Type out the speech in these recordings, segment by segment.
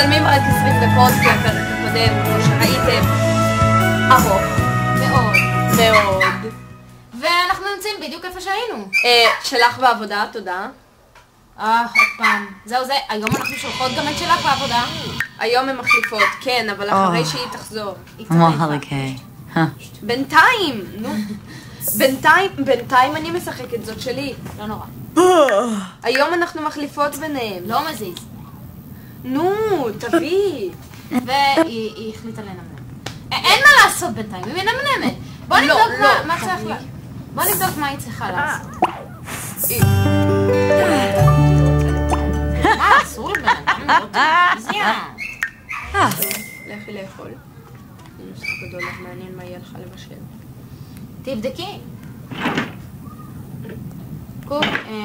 מצלמים רק 20 דקות, כי הפרק הקודם, כמו שראיתם, ארוך. מאוד. מאוד. ואנחנו נמצאים בדיוק איפה שהיינו. שלך בעבודה, תודה. עוד פעם. זהו זה, היום אנחנו שולחות גם את שלך בעבודה. היום הן מחליפות, כן, אבל אחרי שהיא תחזור. בינתיים, נו. בינתיים אני משחקת, זאת שלי. לא נורא. היום אנחנו מחליפות ביניהם. לא מזיז. נו, תביא. והיא החליטה לנמנם. אין מה לעשות בינתיים, היא מנמנמת. בוא נבדוק מה צריך לה. בוא נבדוק מה היא צריכה לעשות. מה, אסור לבן אדם לראות טלוויזיה? לכי לאכול. אני נוסח גדול, אז מעניין מה יהיה לך לבשל. תבדקי.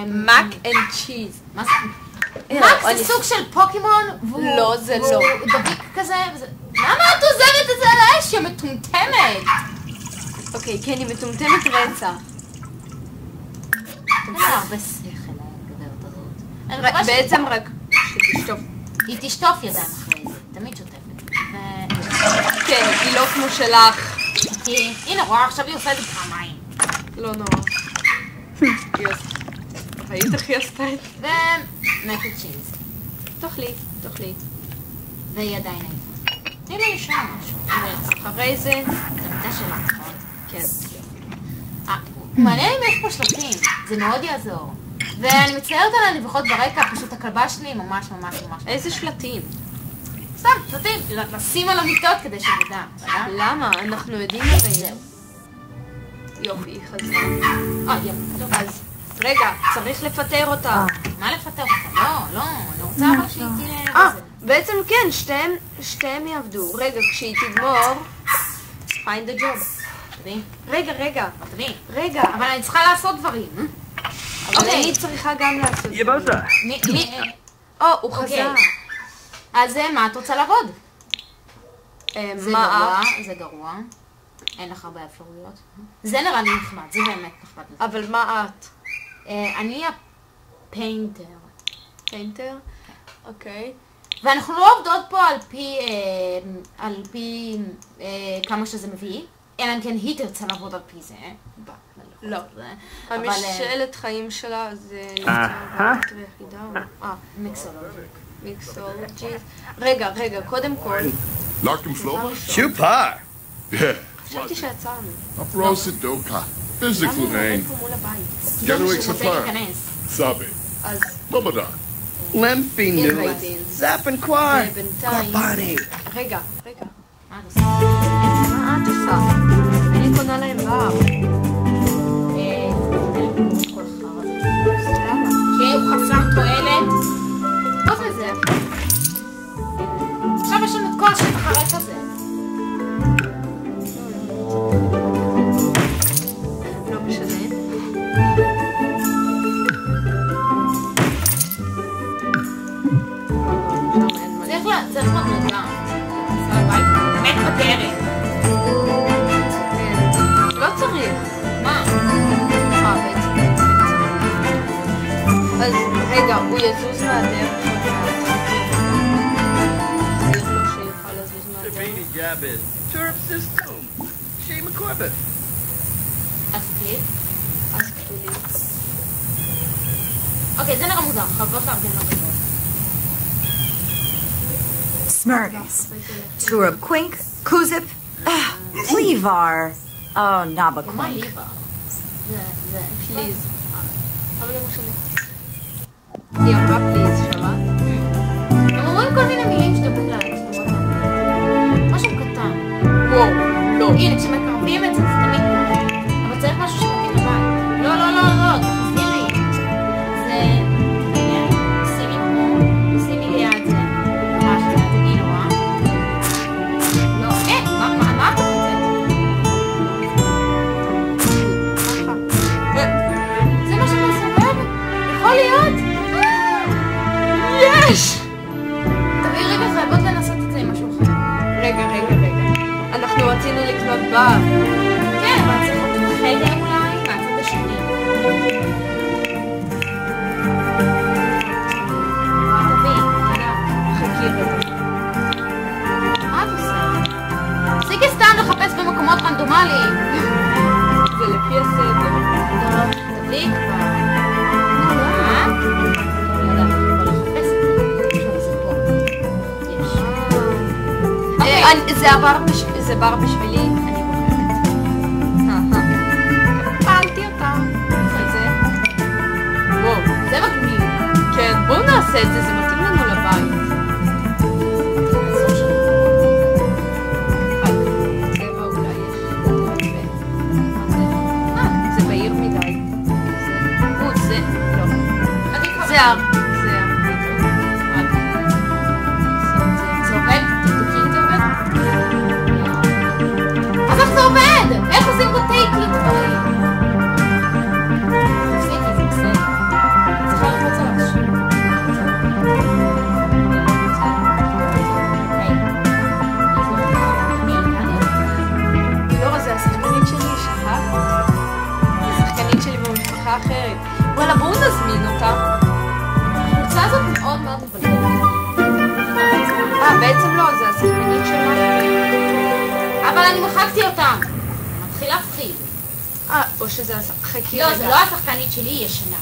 מק אנד צ'יז. מה זה? מק זה סוג של פוקימון, לא, זה לא. והוא דביק כזה, למה את עוזרת את זה על האש? היא מטומטמת. אוקיי, כן, היא מטומטמת רצח. אין לה הרבה שכל, הגברת הזאת. בעצם רק שתשטוף. היא תשטוף ידיים אחרי זה, תמיד שוטפת. כן, היא לא כמו שלך. הנה, רואה, עכשיו היא עושה את זה פעמיים. לא נורא. ראית איך היא עשתה את זה? ומק אנד צ'יז. תאכלי. והיא עדיין עייפה. תני לי לשמוע משהו. אחרי זה... זה מיטה שלה, נכון? כן. מעניין אם יש פה שלטים, זה מאוד יעזור. ואני מצטערת על הנביחות ברקע, פשוט הכלבה שלי ממש. איזה שלטים? סתם, שלטים, לשים על המיטות כדי שנדע. למה? אנחנו יודעים הרי. זהו. יופי, היא חזרה. אז רגע, צריך לפטר אותה. מה לפטר אותה? לא, אני רוצה אבל שהיא תהיה... בעצם כן, שתיהם יעבדו. רגע, כשהיא תגמור, find a job. רגע. אבל אני צריכה לעשות דברים. אבל אני צריכה גם לעשות דברים. הוא חזר. אז מה את רוצה לעבוד? מה? זה גרוע. אין לך הרבה אפשרויות. זה נראה לי נחמד, זה באמת נחמד. אבל מה את? אני הפיינטר. פיינטר? אוקיי. ואנחנו לא עובדות פה על פי כמה שזה מביא, אלא אם כן היא תרצה לעבוד על פי זה. לא. המשאלת חיים שלה זה... מיקסולוג'י. רגע, קודם כל... Larkin Flover? Chupar! Yeah. חשבתי שעצרנו. Afro Doka. Physical name. Generic Safar. Sabe. אז... Lobadan. Lemfinu. Zappanquar. Corbani. רגע. מה את עושה? אני קונה להם בר. כי הוא חסר תועלת. טוב לזה. עכשיו יש לנו את כל השטח הריק הזה. לא משנה. צריך מדרגה. באמת בדרך. לא צריך. מה? בעצם. אז רגע, הוא יזוז מהדרך. Jabez. Turp system. Shane McCorbett. אז כתולי. אוקיי, זה נראה מוזר. חייבות לארגן מדרגות. Smurgus, Turub Quink, Kuzip, Cleavar, oh, Naba מה Quink. ליבה? זה... פליז. אבל לא משנה. היא אמרה פליז, שמעת? הם אומרים כל מיני מילים שדומים להם. משהו קטן. וואו, לא. הנה, כשמקרבים את זה, זה תמיד קורה. אבל צריך משהו שמתאים לבית. לא, תחזירי. זה... רגע, שימי ליד זה. ממש ליד, תגידו, לא, מה אתה חושב? זה מה שאתה מסובב? יכול להיות? יש! תביאי רגע, חייבות לנסות את זה עם משהו אחר. רגע. אנחנו רצינו לקנות בר. כן, אבל צריך להיות חדר אולי, מהצד השני. תביאי, יאללה. חכי רגע. זה בר בשבילי, אני רוקדת. פעלתי אותה. זה. וואו, זה מגניב. כן, בואו נעשה את זה, זה מתאים לנו לבית. צבע אולי יש. זה בהיר מדי. זה, לא. זה הר. זה עובד? תבדקי אם זה עובד? אז איך זה עובד? איך עושים פה טייקים? תפסיקי, זה בסדר. צריכה לחוץ על השם. לא, זה השחקנית שלי, שכח? זה שחקנית שלי במשפחה אחרת. וואלה, בואו נזמין אותה. הקבוצה הזאת מאוד מאוד מבלבלת. בעצם לא, זה השחקנית שלך. אבל אני מחקתי אותם. מתחיל להפחיד. או שזה חכי לא, זה לא השחקנית שלי, היא ישנה.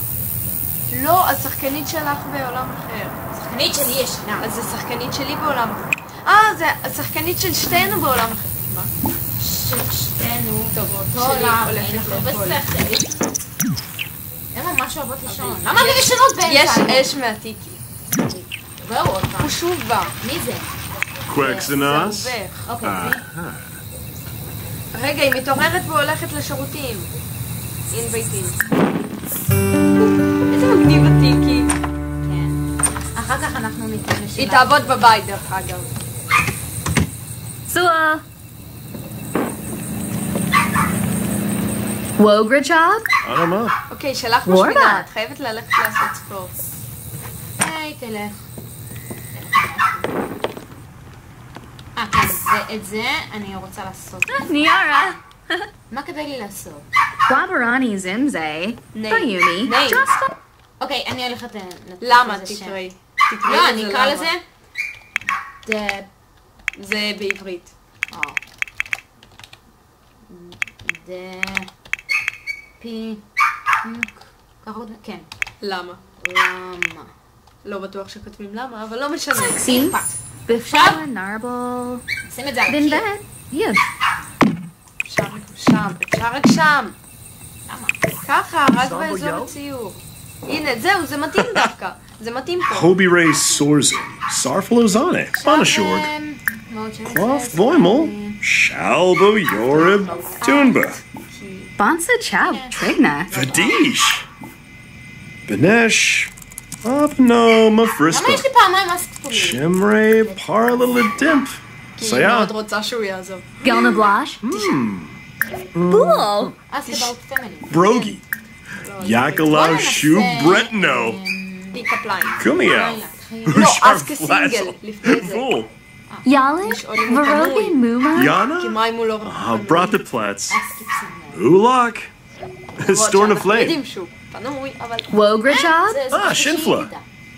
לא, השחקנית שלך בעולם אחר. השחקנית שלי ישנה. אז זה שחקנית שלי בעולם אחר. זה השחקנית של שתינו בעולם אחר. מה? של שתינו. טוב, אותו שלי עולם. הולכת אין הרבה לאכול. שכל. הן ממש אוהבות לישון. למה אתם ישנות באמצע? יש אש מהטיקי. זהו עוד פעם. הוא שוב בא. מי זה? Quexenos? זה עובך. אוקיי, רגע, היא מתעוררת והולכת לשירותים. אין ביתים. איזה מגניב הטיקי. כן. אחר כך אנחנו ניתן לשאלה. היא תעבוד בבית דרך אגב. Sua. Wograchog? Anama. אוקיי, שלח וורמה. משמינה. את חייבת ללכת לעשות ספורט. היי, תלך. כן, את זה אני רוצה לעשות. Niara. מה כדאי לי לעשות? Wabarani Zimze. Name. Bayuni. Name. Just אוקיי, אני הולכת למה? לזה שם. תקראי. לא, אני אקרא למה. לזה. זה בעברית. ככה עוד... כן. למה? למה? לא בטוח שכותבים למה, אבל לא משנה. see. Before Narble. שים את זה על Then הקיר. bed. Yeah. אפשר רק שם. למה? ככה, רק באזור הציור. הנה, זהו, זה מתאים דווקא. זה מתאים פה. Hobie Ray Sorzen, Sarfalozonic, Monashorg, Quoth Voimel, Shalbo Yorib, Toonba, Bonsa Chow. Trigna. Vadish, Benesh, Apno למה Mafrispa, יש לי פעמיים מס כפולים? Shimre Parlalidimp, כי היא מאוד Sayat, רוצה שהוא יעזוב. Gelna Blash. Bool. אז כבאות פמילי. Brogi, Yakalau Shu Bretno, היא קפליים. Kumiao, לא, אז Ushar כסינגל, לפני זה. Fool, Yalish. Varogi Muma. כי Yana, מים הוא לא Brataplatz, אסקיפסים. Ulak, Storn of Flame. יודעים שהוא פנוי, אבל... Wograchog. Shinfla,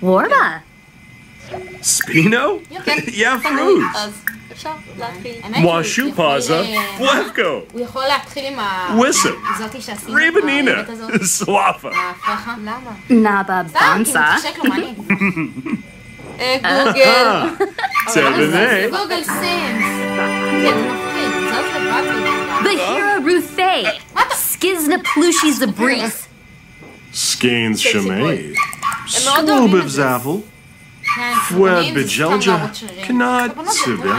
Warba. Spino, פנוי, Yafruz, אז אפשר להתחיל. Washupaza, Blevko, הוא יכול להתחיל עם Wissam, זאתי שעשינו. Rabanina, האמת הזאת. Swafa, ההפכה. למה? Naba סתם, כי Bonsa. מתחשק לו, מה אני אגיד? גוגל. Tebene, גוגל סימס. כן, זה מפחיד. זאת לבד לי. Bahira Ruthe. Skizna Plushies the Breeze. Skins Shemay, מאוד אוהבים את Swobiv זה. Zavel, כן, Fweb זה סתם Bejelja, להראות שרירים. Kanad לבנות זה יותר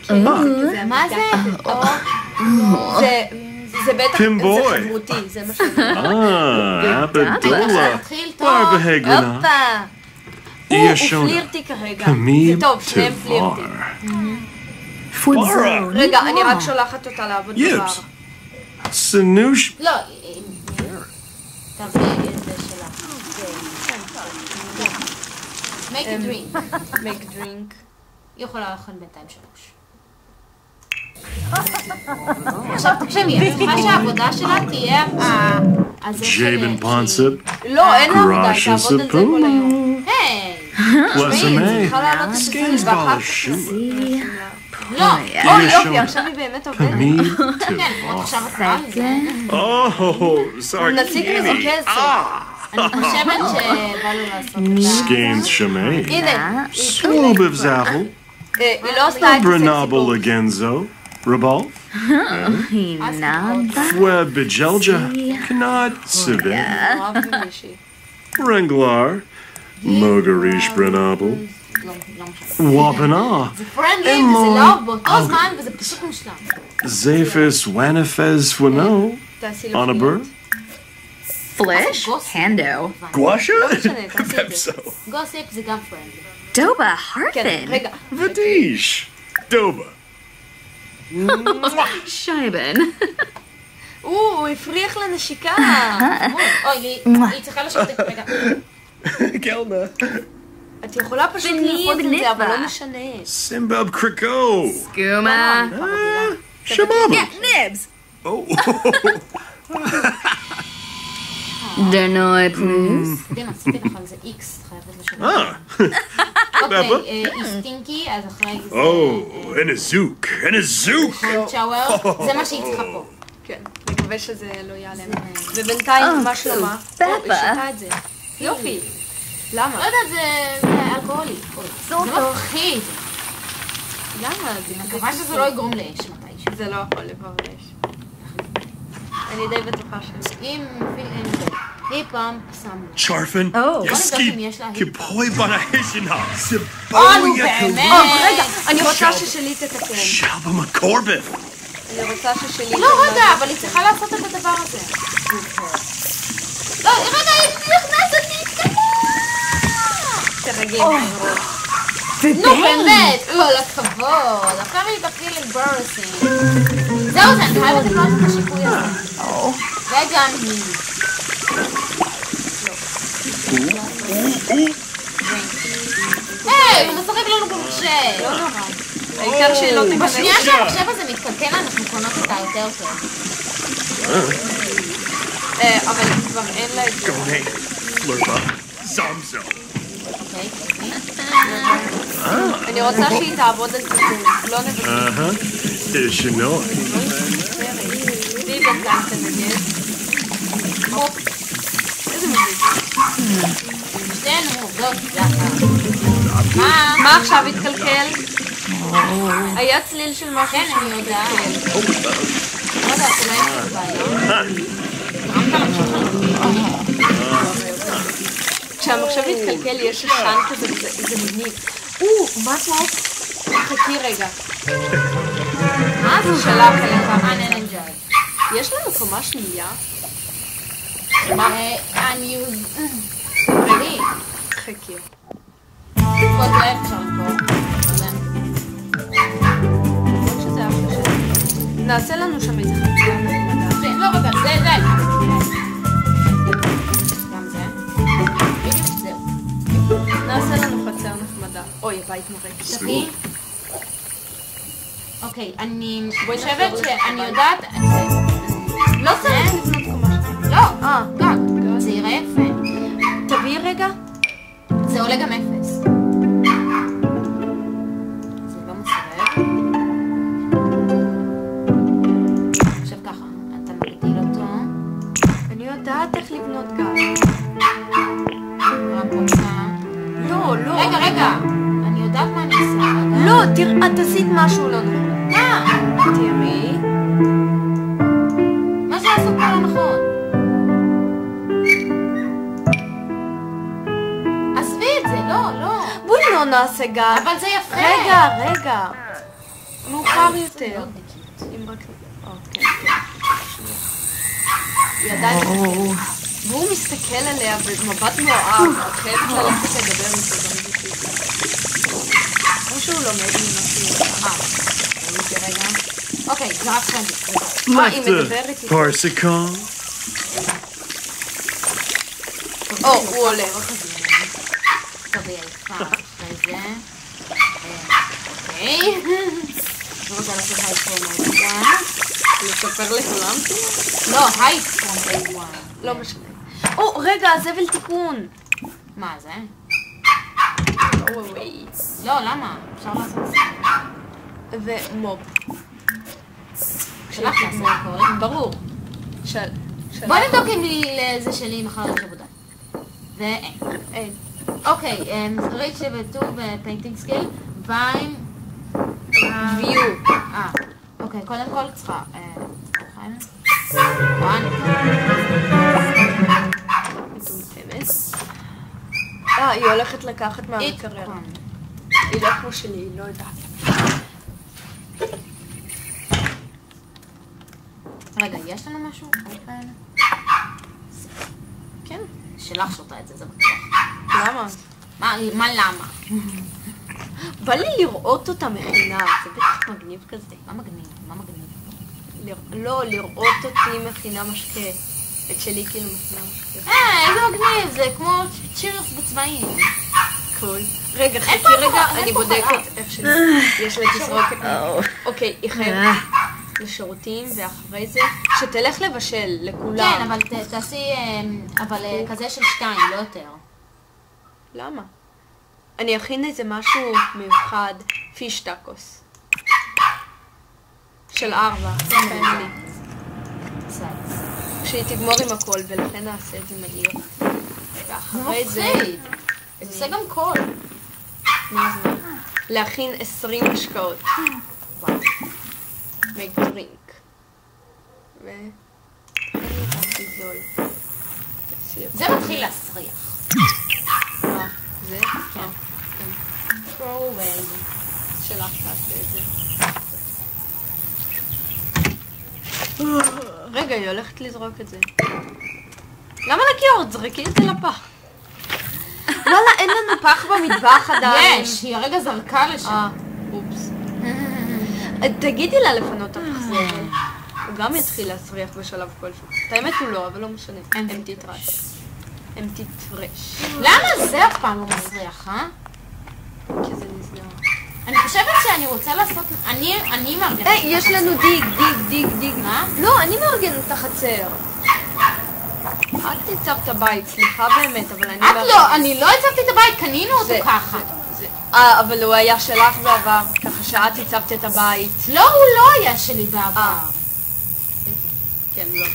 Sivan, מעניין. מה זה? זה בטח, Pim זה boy. חברותי, זה מה שאני... Apadola, תתחיל טוב. Barbahegana, הופה! הוא Iashona, פלירטי כרגע. Kamib זה טוב, שניהם פלירטים. Tivar, Fudzo. רגע, אני רק שולחת אותה לעבוד בבר. Yibs, Sanush, לא, תעברי את זה שלך. make a drink. make drink. היא יכולה לאכול בינתיים 3. עכשיו תקשיבי, אני צריכה שהעבודה שלה תהיה הזה של... Jabin Ponsip, לא, אין לה עבודה, Grasha תעבוד על זה כל היום. היי! Blessame, צריכה לעלות את Skins 21. Balashua, לא! אוי, יופי, עכשיו היא באמת עובדת. Kamib כן, Tivar. עכשיו את צריכה לזה. Oh, נציג מזה Sarkini, כסף. אני חושבת שבא לו לעשות את זה. Skins Shemay, הנה, היא Swobiv Zavel, היא לא עושה את זה Brenable Agenzo. Revolve. Hinaba. Web Bejelja. Knot Sivin. אוהב מישהי. Renglar. Mogarish Brenable. לא משנה. Wabana. זה פרנדלי וזה לא באותו זמן וזה פשוט מושלם. Zephys Wanifez Wano. תעשי לו On a קניות. bird. Flish. Hando. Guasha? משנה, תעשי את זה. Pepso. גוסיפ זה גם פרנדלי. Doba כן, Harfin. רגע. Vadish. Doba. Shaiban. הוא הפריח לנשיקה. אוי, היא צריכה לשבת את רגע. Kelna. את יכולה פשוט ללחוץ את זה, אבל לא משנה. Simbab Kriko. Guma. Shababa. Nibs. Oh. Dernoi, please. קדימה, עשיתי לך על זה איקס, חייבת לשבת. Ah. אוקיי, היא סטינקי, אז אחרי זה... Oh, and a zook. And a zook. שאוור, זה מה שהיא צריכה פה. כן, נקווה שזה לא ייעלם. ובינתיים, מה שלמה? היא שתה את זה. יופי. לא למה? יודעת, זה אלכוהולי. זה מפחיד. למה? אני מקווה שזה לא יגרום לאש מתישהו. זה לא יכול לבוא לאש. אני די בטוחה שזה. אם היפאם שמו. Charfin. Oh. יש לה היפאם. Kipoi Banahishina. נו באמת. רגע, אני רוצה ששלי תתקן. Shabba McCorbin. אני רוצה ששלי... לא, רגע, אבל היא צריכה לעשות את הדבר הזה. לא, רגע, היא נכנסת להתקדמה. תרגי. נו באמת, כל הכבוד. עכשיו היא תתחיל embarrassing. זהו זה, אני חייבת לקרוא את השיקוי הזה. וגם היא. היי, הוא משחק לנו במחשב. לא נורא. העיקר שהיא לא תגלה. בשנייה שהמחשב הזה מתקלקל, אנחנו קונות אותה יותר טוב. אבל כבר אין לה את זה. Gone. Flurba. Zomzo. אוקיי, אני רוצה שהיא תעבוד על זה. לא נבטל. Ishinoi. והיא בינתיים תנגד. איזה מביט. שתינו עובדות יחד. מה? מה עכשיו התקלקל? היה צליל של משהו כן, אני יודעת. לא יודעת, אולי יש בעיה. גרמת להמשיך כשהמחשב מתקלקל יש ששן כזה, זה מגניב. מה זה? חכי רגע. מה זה שלח אליך? אננג'ייז. יש לנו קומה שנייה? אני... תראי. חכי. כל זה אפשר למכור. שזה היה פשוט. נעשה לנו שם איזה חצייה נחמדה. לא רגע, זה. גם זה. בדיוק זהו. נעשה לנו חצייה נחמדה. אוי, הבית מרק. שתי. אוקיי, אני חושבת שאני יודעת... לא צריך לבנות קומה שנייה. לא, גג. זה יראה יפה. תביאי רגע. זה עולה גם אפס. זה לא מסרב. עכשיו ככה, אתה מגדיל אותו. אני יודעת איך לבנות גג. רק רוצה... לא. רגע. אני יודעת מה אני עושה. רגע. לא, תראה, את עשית משהו לא נכון. מה? תראי. מה שעשו פה לא נכון. עזבי את זה, לא. בואי לא נעשה גג. אבל זה יפה. רגע. מאוחר יותר. אם רק... אוקיי. ידיים תסתכל. והוא מסתכל עליה במבט מואב. את חייבת ללכת לדבר איתו ברגע שהוא. או שהוא לומד ממה שהיא רגע. אוקיי, זה רק חנדי. היא מדברת איתו. Parsicon. הוא עולה. טוב, היא עייפה. אחרי זה. אוקיי. אני רוצה לעשות הייט פרום איי וואן. לספר לכולם? לא, הייט פרום איי וואן. לא משנה. רגע, זבל תיקון. מה זה? וואי. לא, למה? אפשר לעשות את זה. ומוב. שלח לעשות הכל. ברור. בוא נבדוק אם לזה שלי מחר יש עבודה. ואין. אין. אוקיי, ראיתי שבטור בפיינטינג סקיל, ויים view. אוקיי, קודם כל צריכה... מטומטמת. היא הולכת לקחת מהמקרר. היא לא כמו שלי, היא לא יודעת. רגע, יש לנו משהו? כן. שלך שותה את זה, זה בטוח. למה? מה למה? בא לי לראות אותה מכינה, זה בטח מגניב כזה. מה מגניב? מה מגניב? לא, לראות אותי מכינה משקה. את שלי כאילו מכינה משקה. איזה מגניב, זה כמו צ'ירס בצבעים. קול. רגע, חכי רגע, אני בודקת איך שלי. יש לה תזרוקת. אוקיי, היא חייבת לשירותים, ואחרי זה, שתלך לבשל לכולם. כן, אבל תעשי, אבל כזה של 2, לא יותר. למה? אני אכין איזה משהו מיוחד, פיש טאקוס. של 4, פמילי. שהיא תגמור עם הכל, ולכן נעשה את זה מהיר. ואחרי זה... זה עושה גם קול. מה זה? להכין 20 משקאות. make drink. ו... זה מתחיל להסריח. זה? כן. throw away. שלך תעשה את זה. רגע, היא הולכת לזרוק את זה. למה לכיור? זרקי את זה לפח. לא, אין לנו פח במטבח עדיין. יש, היא הרגע זרקה לשם. אופס. תגידי לה לפנות את הפח. הוא גם יתחיל להסריח בשלב כלשהו. את האמת הוא לא, אבל לא משנה. empty trash. empty trash. למה זה אף פעם לא מסריח, כי זה נסגר. אני חושבת שאני רוצה לעשות... אני מארגנת. היי, יש לנו דיג. מה? לא, אני מארגנת את החצר. את הצבת את הבית, סליחה באמת, אבל אני... את לא, אני לא הצבתי את הבית, קנינו אותו ככה. אבל הוא היה שלך בעבר, ככה שאת הצבת את הבית. לא, הוא לא היה שלי בעבר. כן, לא.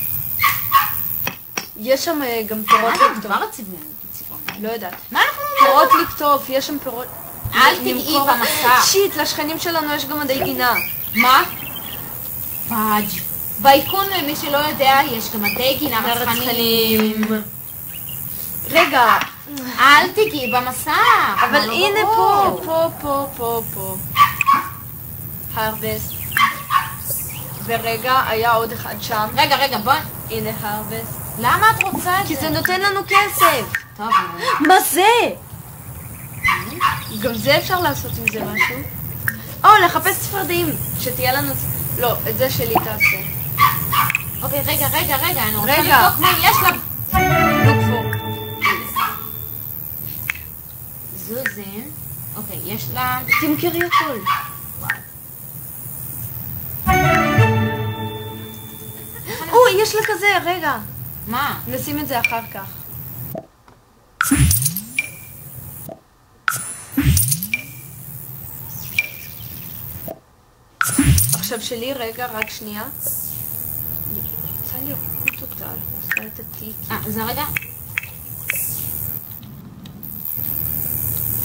יש שם גם פירות מה זה לקטוף. הדבר הצבעוני? לא יודעת. מה אנחנו פירות לקטוף, יש שם פירות... אל תגעי במסך. שיט, לשכנים שלנו יש גם מדי גינה. מה? פאג'. באיכון, למי שלא יודע, יש גם מדי גינה מצחנים. רגע. אל תגעי במסך. אבל הנה פה. הרווסט. ורגע, היה עוד אחד שם. רגע, בוא. הנה הרווסט. למה את רוצה את זה? כי זה נותן לנו כסף. טוב, מה זה? גם זה אפשר לעשות עם זה משהו. לחפש צפרדים. שתהיה לנו... לא, את זה שלי תעשה. אוקיי, רגע, אני רוצה רגע. לבדוק מה יש לה. look for. זוזין. אוקיי, יש לה... תמכרי הכל. יש לה כזה, רגע. מה? נשים את זה אחר כך. עכשיו שלי, רגע, רק שנייה. אני רוצה לראות אותה, אני עושה את התיק. זה רגע?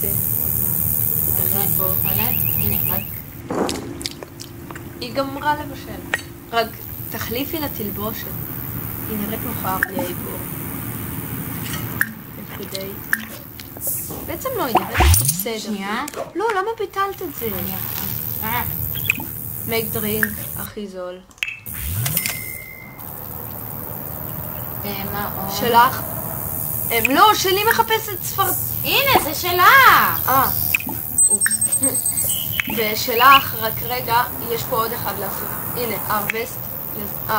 זה, עוד מעט. הנה, רק. היא גמרה לבשל. רק תחליפי לתלבושת. היא נראית נוחה בלי העיבור. כדי... בעצם לא, היא נראית לך בסדר. שנייה. לא, למה ביטלת את זה? make drink, הכי זול. מה עוד? שלך? לא, שלי מחפשת ספר... הנה, זה שלך! אופס. ושלך, רק רגע, יש פה עוד אחד לעשות. הנה, הרווסט.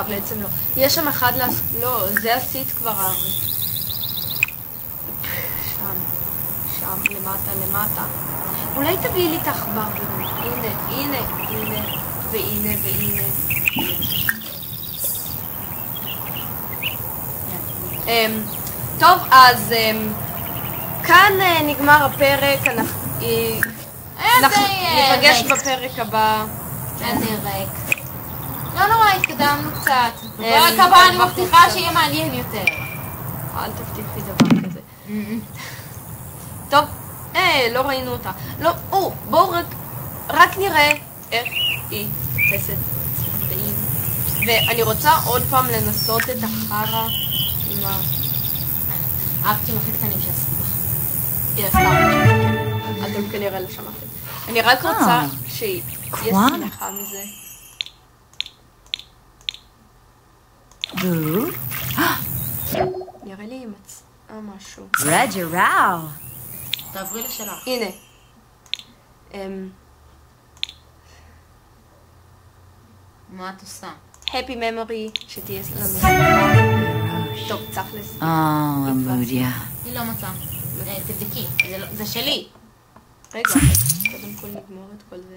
בעצם לא. יש שם אחד לעשות... לא, זה עשית כבר הרווסט. שם, למטה. אולי תביאי לי את העכבר. הנה, והנה. טוב, אז כאן נגמר הפרק, אנחנו ניפגש בפרק הבא. איזה ריק. לא נורא, התקדמנו קצת. בפרק הבא אני מבטיחה שיהיה מעניין יותר. אל תבטיחי דבר כזה. טוב, לא ראינו אותה. לא, בואו רק נראה. איך היא חסד טעים. ואני רוצה עוד פעם לנסות את החרא עם ה... אהבתי הכי קטנים שעשיתי לך. היא עשתה. אתם כנראה לא שמעתם. אני רק רוצה שהיא שמחה מזה. נראה לי היא מצאה משהו. Roger, wow. תעברי לשלך. הנה. מה את עושה? Happy memory, שתהיה לנו. טוב, צריך לסיים. Oh, Amudia. היא לא מצאה. תבדקי, זה שלי. רגע, קודם כל נגמור את כל זה.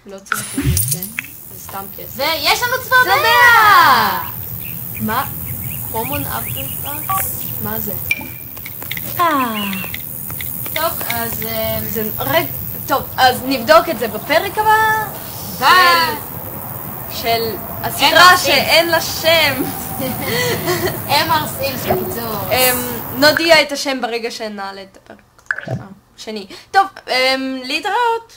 לא צריך את זה. זה סתם כסף. ויש לנו צפרדע! מה? common apple parts? מה זה? טוב, אז... זה... רגע, טוב, אז נבדוק את זה בפרק הבא. ביי! של הסדרה שאין לה שם. MR Sims בקיצור. נודיע את השם ברגע שנעלה את הפרק שני. טוב, להתראות.